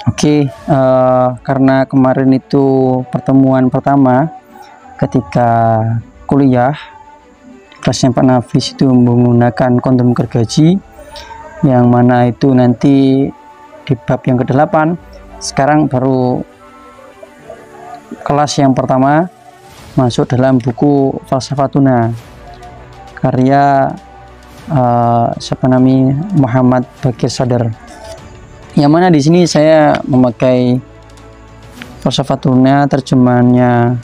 Oke, karena kemarin itu pertemuan pertama ketika kuliah, kelasnya Pak Nafis itu menggunakan kondom gergaji, yang mana itu nanti di bab yang ke-8. Sekarang baru kelas yang pertama masuk dalam buku Falsafatuna karya Muhammad Bakir Sadar. Yang mana di sini saya memakai Falsafatuna terjemahannya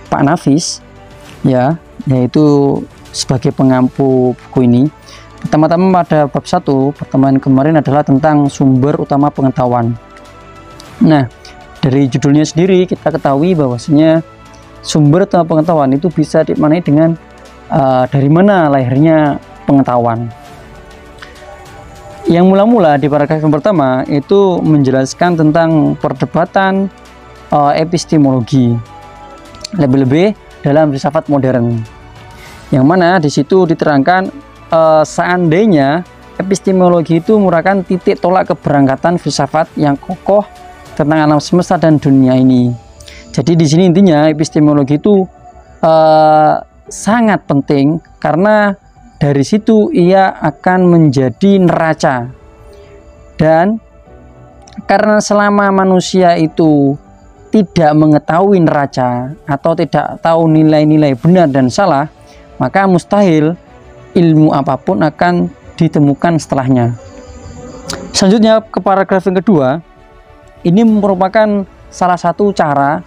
Pak Nafis, ya, yaitu sebagai pengampu buku ini. Pertama-tama pada bab 1 pertemuan kemarin adalah tentang sumber utama pengetahuan. Nah, dari judulnya sendiri kita ketahui bahwasanya sumber utama pengetahuan itu bisa dimaknai dengan dari mana lahirnya pengetahuan. Yang mula-mula di paragraf yang pertama itu menjelaskan tentang perdebatan epistemologi, lebih-lebih dalam filsafat modern, yang mana di situ diterangkan seandainya epistemologi itu merupakan titik tolak keberangkatan filsafat yang kokoh tentang alam semesta dan dunia ini. Jadi di sini intinya epistemologi itu sangat penting karena dari situ ia akan menjadi neraca, dan karena selama manusia itu tidak mengetahui neraca atau tidak tahu nilai-nilai benar dan salah, maka mustahil ilmu apapun akan ditemukan setelahnya. Selanjutnya ke paragraf yang kedua, ini merupakan salah satu cara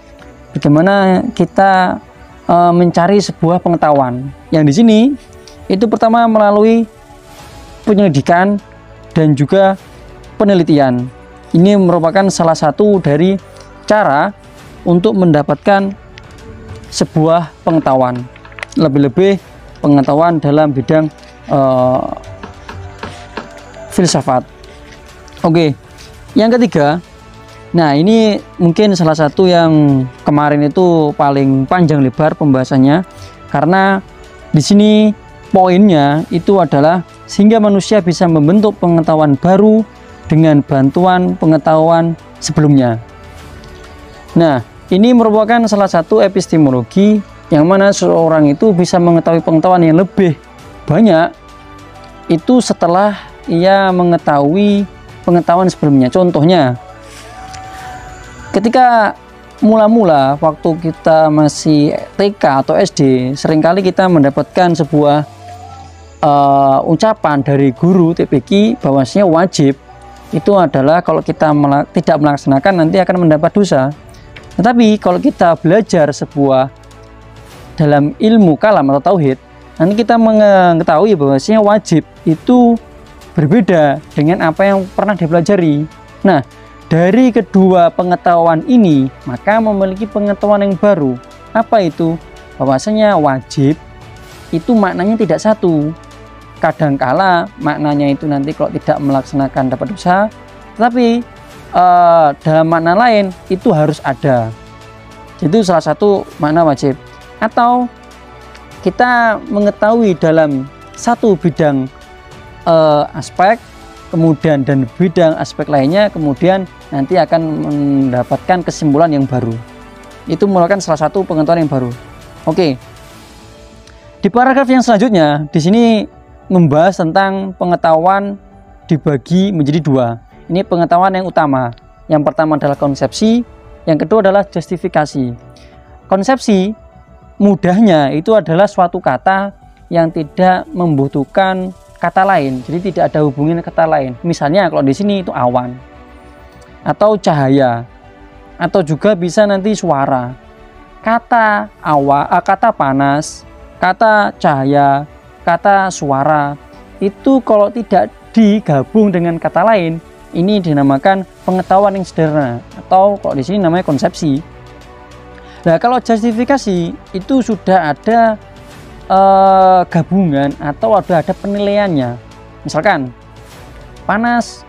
bagaimana kita mencari sebuah pengetahuan. Yang di sini itu pertama melalui penyelidikan dan juga penelitian. Ini merupakan salah satu dari cara untuk mendapatkan sebuah pengetahuan, lebih-lebih pengetahuan dalam bidang filsafat. Oke, yang ketiga, nah ini mungkin salah satu yang kemarin itu paling panjang lebar pembahasannya, karena di sini poinnya itu adalah sehingga manusia bisa membentuk pengetahuan baru dengan bantuan pengetahuan sebelumnya. Nah, ini merupakan salah satu epistemologi yang mana seseorang itu bisa mengetahui pengetahuan yang lebih banyak itu setelah ia mengetahui pengetahuan sebelumnya. Contohnya, ketika mula-mula waktu kita masih TK atau SD, seringkali kita mendapatkan sebuah ucapan dari guru TPQ bahwasanya wajib itu adalah kalau kita tidak melaksanakan nanti akan mendapat dosa. Tetapi kalau kita belajar sebuah dalam ilmu kalam atau tauhid, nanti kita mengetahui bahwasanya wajib itu berbeda dengan apa yang pernah dipelajari. Nah, dari kedua pengetahuan ini maka memiliki pengetahuan yang baru. Apa itu? Bahwasanya wajib itu maknanya tidak satu. Kadangkala maknanya itu nanti kalau tidak melaksanakan dapat dosa, tetapi dalam makna lain itu harus ada. Itu salah satu makna wajib. Atau kita mengetahui dalam satu bidang aspek, kemudian dan bidang aspek lainnya, kemudian nanti akan mendapatkan kesimpulan yang baru. Itu merupakan salah satu pengetahuan yang baru. Oke. Di paragraf yang selanjutnya di sini membahas tentang pengetahuan dibagi menjadi dua. Ini pengetahuan yang utama. Yang pertama adalah konsepsi, yang kedua adalah justifikasi. Konsepsi mudahnya itu adalah suatu kata yang tidak membutuhkan kata lain, jadi tidak ada hubungan kata lain. Misalnya kalau di sini itu awan atau cahaya, atau juga bisa nanti suara. Kata kata panas, kata cahaya, kata suara itu kalau tidak digabung dengan kata lain, ini dinamakan pengetahuan yang sederhana, atau kalau di sini namanya konsepsi. Nah, kalau justifikasi itu sudah ada gabungan atau ada penilaiannya. Misalkan panas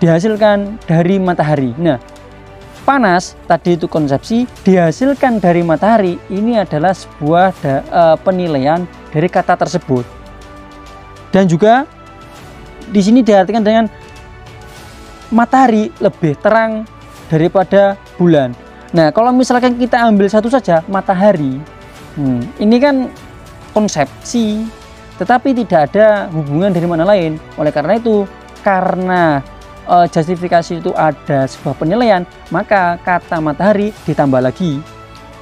dihasilkan dari matahari. Nah, panas tadi itu konsepsi, dihasilkan dari matahari, ini adalah sebuah penilaian dari kata tersebut. Dan juga di sini diartikan dengan matahari lebih terang daripada bulan. Nah, kalau misalkan kita ambil satu saja, matahari, ini kan konsepsi, tetapi tidak ada hubungan dari mana lain. Oleh karena itu, karena justifikasi itu ada sebuah penilaian, maka kata matahari ditambah lagi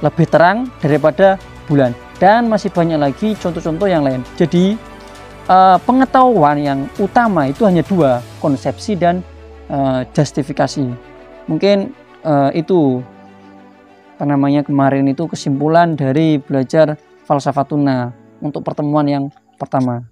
lebih terang daripada bulan, dan masih banyak lagi contoh-contoh yang lain. Jadi pengetahuan yang utama itu hanya dua, konsepsi dan justifikasi. Mungkin itu kemarin itu kesimpulan dari belajar falsafatuna untuk pertemuan yang pertama.